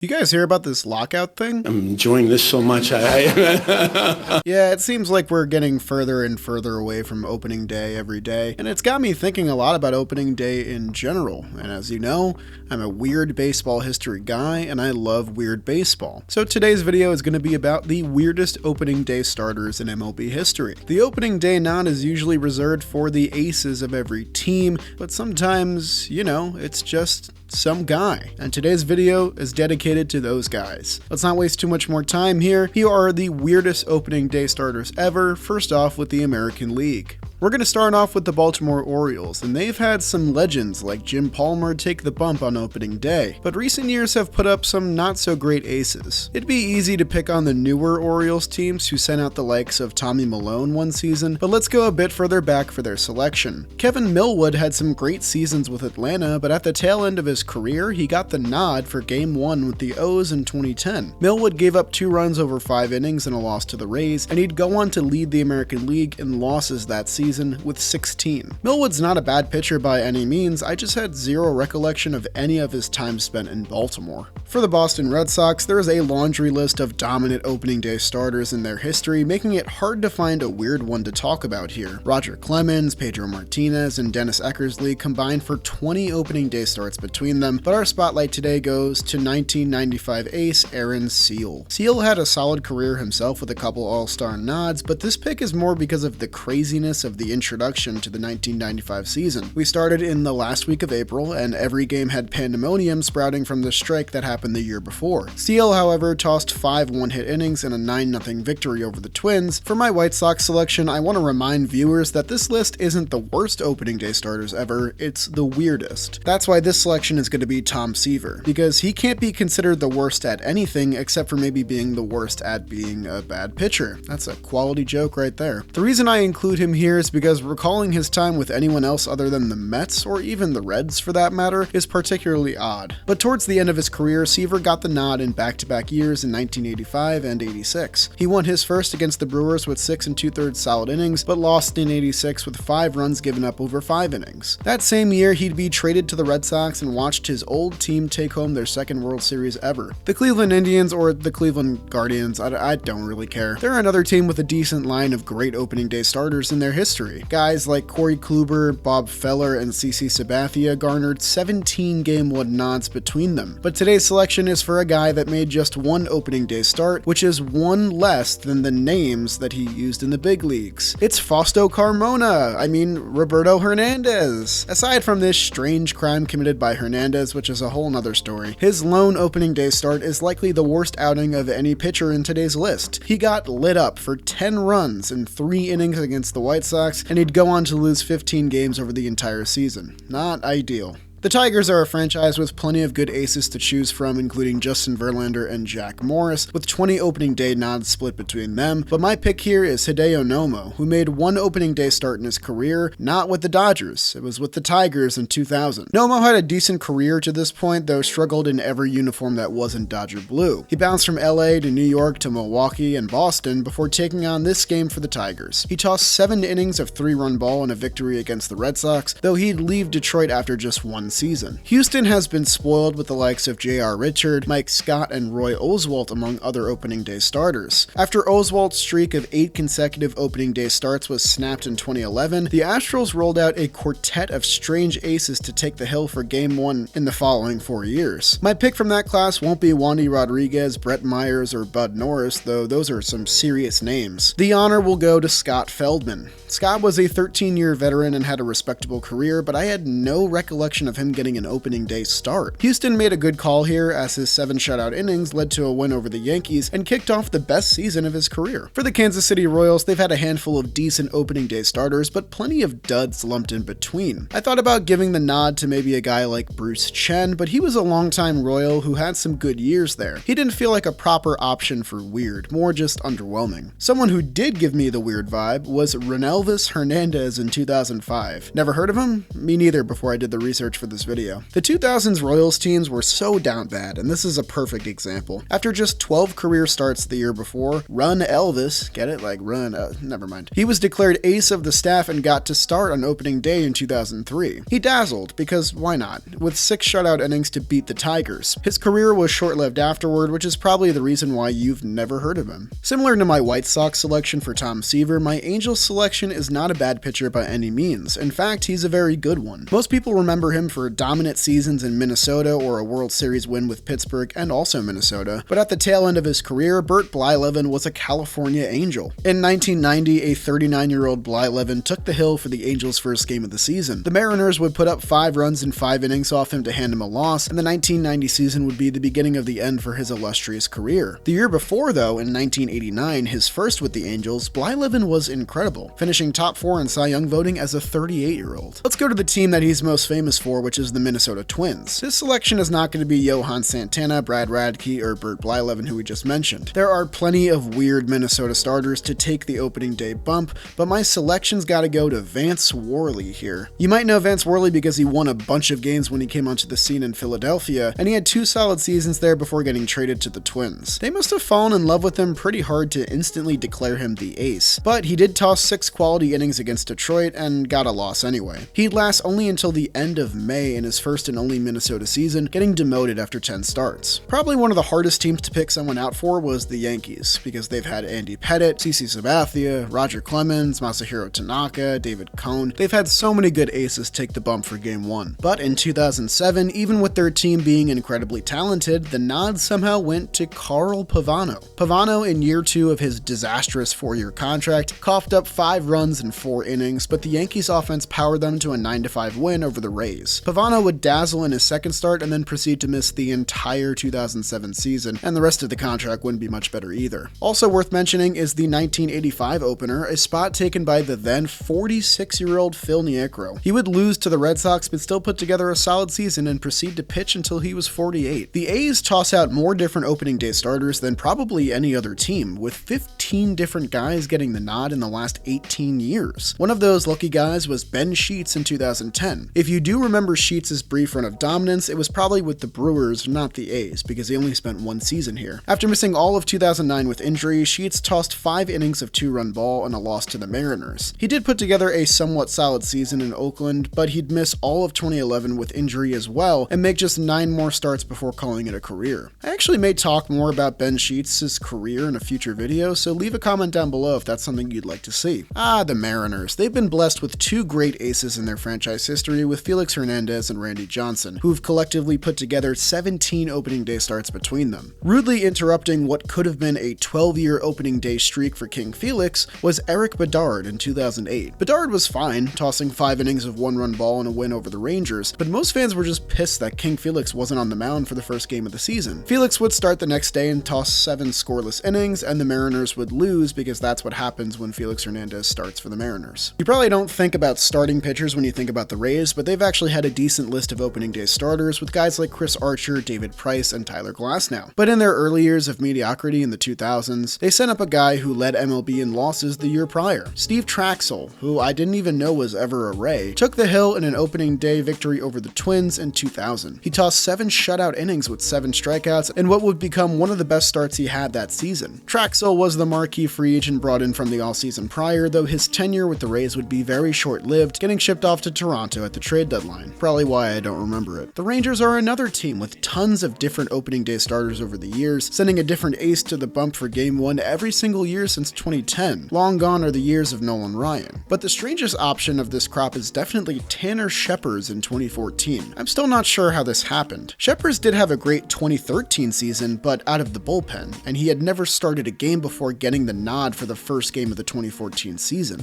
You guys hear about this lockout thing? I'm enjoying this so much. Yeah, it seems like we're getting further and further away from opening day every day, and it's got me thinking a lot about opening day in general. And as you know, I'm a weird baseball history guy, and I love weird baseball. So today's video is going to be about the weirdest opening day starters in MLB history. The opening day nod is usually reserved for the aces of every team, but sometimes, you know, it's just some guy, and today's video is dedicated to those guys. Let's not waste too much more time here. Here are the weirdest opening day starters ever, first off with the American League. We're going to start off with the Baltimore Orioles, and they've had some legends like Jim Palmer take the bump on opening day, but recent years have put up some not so great aces. It'd be easy to pick on the newer Orioles teams who sent out the likes of Tommy Milone one season, but let's go a bit further back for their selection. Kevin Millwood had some great seasons with Atlanta, but at the tail end of his career, he got the nod for Game 1 with the O's in 2010. Millwood gave up 2 runs over 5 innings in a loss to the Rays, and he'd go on to lead the American League in losses that season with 16. Millwood's not a bad pitcher by any means, I just had zero recollection of any of his time spent in Baltimore. For the Boston Red Sox, there is a laundry list of dominant opening day starters in their history, making it hard to find a weird one to talk about here. Roger Clemens, Pedro Martinez, and Dennis Eckersley combined for 20 opening day starts between them, but our spotlight today goes to 1995 ace Aaron Sele. Sele had a solid career himself with a couple all-star nods, but this pick is more because of the craziness of the introduction to the 1995 season. We started in the last week of April, and every game had pandemonium sprouting from the strike that happened the year before. Sele, however, tossed 5 one-hit innings and a 9-0 victory over the Twins. For my White Sox selection, I want to remind viewers that this list isn't the worst opening day starters ever, it's the weirdest. That's why this selection is going to be Tom Seaver, because he can't be considered the worst at anything except for maybe being the worst at being a bad pitcher. That's a quality joke right there. The reason I include him here is because recalling his time with anyone else other than the Mets, or even the Reds for that matter, is particularly odd. But towards the end of his career, Seaver got the nod in back-to-back years in 1985 and 86. He won his first against the Brewers with 6 2/3 solid innings, but lost in 86 with 5 runs given up over 5 innings. That same year, he'd be traded to the Red Sox and watched his old team take home their second World Series ever. The Cleveland Indians, or the Cleveland Guardians, I don't really care. They're another team with a decent line of great opening day starters in their history. Guys like Corey Kluber, Bob Feller, and CC Sabathia garnered 17 Game 1 nods between them. But today's selection is for a guy that made just 1 opening day start, which is 1 less than the names that he used in the big leagues. It's Fausto Roberto Hernandez. Aside from this strange crime committed by Hernandez, which is a whole nother story, his lone opening day start is likely the worst outing of any pitcher in today's list. He got lit up for 10 runs in 3 innings against the White Sox, and he'd go on to lose 15 games over the entire season. Not ideal. The Tigers are a franchise with plenty of good aces to choose from, including Justin Verlander and Jack Morris, with 20 opening day nods split between them, but my pick here is Hideo Nomo, who made 1 opening day start in his career, not with the Dodgers, it was with the Tigers in 2000. Nomo had a decent career to this point, though struggled in every uniform that wasn't Dodger blue. He bounced from LA to New York to Milwaukee and Boston before taking on this game for the Tigers. He tossed 7 innings of 3-run ball in a victory against the Red Sox, though he'd leave Detroit after just 1 season. Houston has been spoiled with the likes of J.R. Richard, Mike Scott, and Roy Oswalt among other opening day starters. After Oswalt's streak of 8 consecutive opening day starts was snapped in 2011, the Astros rolled out a quartet of strange aces to take the hill for Game 1 in the following 4 years. My pick from that class won't be Wandy Rodriguez, Brett Myers, or Bud Norris, though those are some serious names. The honor will go to Scott Feldman. Scott was a 13-year veteran and had a respectable career, but I had no recollection of him getting an opening day start. Houston made a good call here, as his 7 shutout innings led to a win over the Yankees and kicked off the best season of his career. For the Kansas City Royals, they've had a handful of decent opening day starters, but plenty of duds lumped in between. I thought about giving the nod to maybe a guy like Bruce Chen, but he was a longtime Royal who had some good years there. He didn't feel like a proper option for weird, more just underwhelming. Someone who did give me the weird vibe was Renelvis Hernandez in 2005. Never heard of him? Me neither before I did the research for this video. The 2000s Royals teams were so down bad, and this is a perfect example. After just 12 career starts the year before, Run Elvis, get it? Like run, never mind. He was declared ace of the staff and got to start on opening day in 2003. He dazzled, because why not, with 6 shutout innings to beat the Tigers. His career was short-lived afterward, which is probably the reason why you've never heard of him. Similar to my White Sox selection for Tom Seaver, my Angels selection is not a bad pitcher by any means. In fact, he's a very good one. Most people remember him for dominant seasons in Minnesota or a World Series win with Pittsburgh and also Minnesota, but at the tail end of his career, Bert Blyleven was a California Angel. In 1990, a 39-year-old Blyleven took the hill for the Angels' first game of the season. The Mariners would put up 5 runs in 5 innings off him to hand him a loss, and the 1990 season would be the beginning of the end for his illustrious career. The year before, though, in 1989, his first with the Angels, Blyleven was incredible, finishing top 4 in Cy Young voting as a 38-year-old. Let's go to the team that he's most famous for, which is the Minnesota Twins. His selection is not going to be Johan Santana, Brad Radke, or Bert Blyleven, who we just mentioned. There are plenty of weird Minnesota starters to take the opening day bump, but my selection's gotta go to Vance Worley here. You might know Vance Worley because he won a bunch of games when he came onto the scene in Philadelphia, and he had 2 solid seasons there before getting traded to the Twins. They must have fallen in love with him pretty hard to instantly declare him the ace, but he did toss 6 quality innings against Detroit and got a loss anyway. He'd last only until the end of May in his first and only Minnesota season, getting demoted after 10 starts. Probably one of the hardest teams to pick someone out for was the Yankees, because they've had Andy Pettitte, CC Sabathia, Roger Clemens, Masahiro Tanaka, David Cone. They've had so many good aces take the bump for Game 1. But in 2007, even with their team being incredibly talented, the nod somehow went to Carl Pavano. Pavano, in year 2 of his disastrous 4-year contract, coughed up 5 runs in 4 innings, but the Yankees offense powered them to a 9-5 win over the Rays. Pavano would dazzle in his second start and then proceed to miss the entire 2007 season, and the rest of the contract wouldn't be much better either. Also worth mentioning is the 1985 opener, a spot taken by the then 46-year-old Phil Niekro. He would lose to the Red Sox but still put together a solid season and proceed to pitch until he was 48. The A's toss out more different opening day starters than probably any other team, with 15 different guys getting the nod in the last 18 years. One of those lucky guys was Ben Sheets in 2010. If you do remember Sheets' brief run of dominance, it was probably with the Brewers, not the A's, because he only spent 1 season here. After missing all of 2009 with injury, Sheets tossed 5 innings of 2-run ball and a loss to the Mariners. He did put together a somewhat solid season in Oakland, but he'd miss all of 2011 with injury as well and make just 9 more starts before calling it a career. I actually may talk more about Ben Sheets' career in a future video, so leave a comment down below if that's something you'd like to see. The Mariners. They've been blessed with 2 great aces in their franchise history with Felix Hernandez and Randy Johnson, who've collectively put together 17 opening day starts between them. Rudely interrupting what could have been a 12-year opening day streak for King Felix was Eric Bedard in 2008. Bedard was fine, tossing 5 innings of 1-run ball and a win over the Rangers, but most fans were just pissed that King Felix wasn't on the mound for the first game of the season. Felix would start the next day and toss 7 scoreless innings, and the Mariners would lose because that's what happens when Felix Hernandez starts for the Mariners. You probably don't think about starting pitchers when you think about the Rays, but they've actually had a decent list of opening day starters with guys like Chris Archer, David Price, and Tyler Glasnow. But in their early years of mediocrity in the 2000s, they sent up a guy who led MLB in losses the year prior. Steve Traxel, who I didn't even know was ever a Ray, took the hill in an opening day victory over the Twins in 2000. He tossed 7 shutout innings with 7 strikeouts in what would become one of the best starts he had that season. Traxel was the marquee free agent brought in from the all-season prior, though his tenure with the Rays would be very short-lived, getting shipped off to Toronto at the trade deadline. Probably why I don't remember it. The Rangers are another team with tons of different opening day starters over the years, sending a different ace to the bump for Game 1 every single year since 2010. Long gone are the years of Nolan Ryan. But the strangest option of this crop is definitely Tanner Scheppers in 2014. I'm still not sure how this happened. Scheppers did have a great 2013 season, but out of the bullpen, and he had never started a game before getting the nod for the first game of the 2014 season.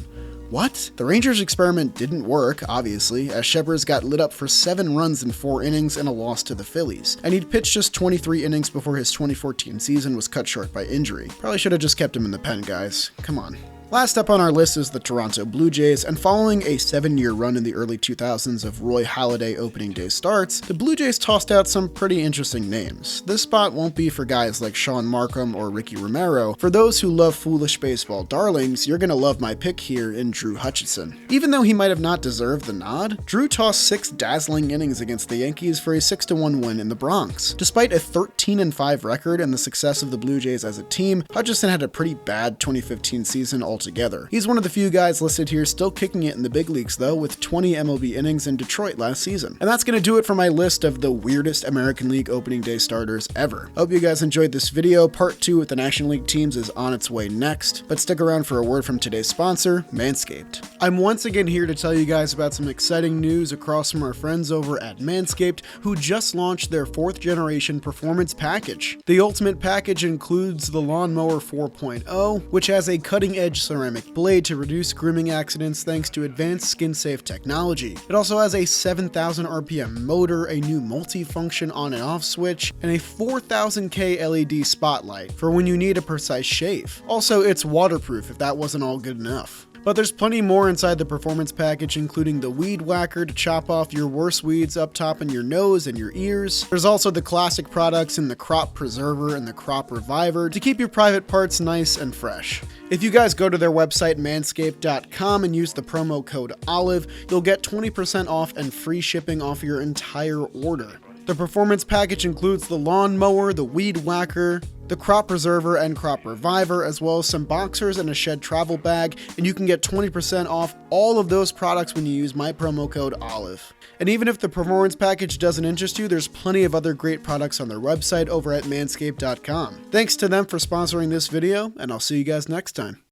What? The Rangers experiment didn't work, obviously, as Scheppers got lit up for 7 runs in 4 innings and a loss to the Phillies, and he'd pitched just 23 innings before his 2014 season was cut short by injury. Probably should have just kept him in the pen, guys. Come on. Last up on our list is the Toronto Blue Jays, and following a 7-year run in the early 2000s of Roy Halladay opening day starts, the Blue Jays tossed out some pretty interesting names. This spot won't be for guys like Sean Markham or Ricky Romero. For those who love foolish baseball darlings, you're gonna love my pick here in Drew Hutchison. Even though he might have not deserved the nod, Drew tossed 6 dazzling innings against the Yankees for a 6-1 win in the Bronx. Despite a 13-5 record and the success of the Blue Jays as a team, Hutchison had a pretty bad 2015 season altogether. He's one of the few guys listed here still kicking it in the big leagues though, with 20 MLB innings in Detroit last season. And that's gonna do it for my list of the weirdest American League opening day starters ever. Hope you guys enjoyed this video. Part 2 with the National League teams is on its way next, but stick around for a word from today's sponsor, Manscaped. I'm once again here to tell you guys about some exciting news across from our friends over at Manscaped, who just launched their 4th generation performance package. The ultimate package includes the Lawnmower 4.0, which has a cutting-edge ceramic blade to reduce grooming accidents thanks to advanced skin-safe technology. It also has a 7,000 RPM motor, a new multi-function on and off switch, and a 4000K LED spotlight for when you need a precise shave. Also, it's waterproof if that wasn't all good enough. But there's plenty more inside the performance package, including the weed whacker to chop off your worst weeds up top in your nose and your ears. There's also the classic products in the crop preserver and the crop reviver to keep your private parts nice and fresh. If you guys go to their website manscaped.com and use the promo code OLIVE, you'll get 20% off and free shipping off your entire order. The performance package includes the lawnmower, the weed whacker, the crop preserver and crop reviver, as well as some boxers and a shed travel bag, and you can get 20% off all of those products when you use my promo code OLIVE. And even if the performance package doesn't interest you, there's plenty of other great products on their website over at manscaped.com. Thanks to them for sponsoring this video, and I'll see you guys next time.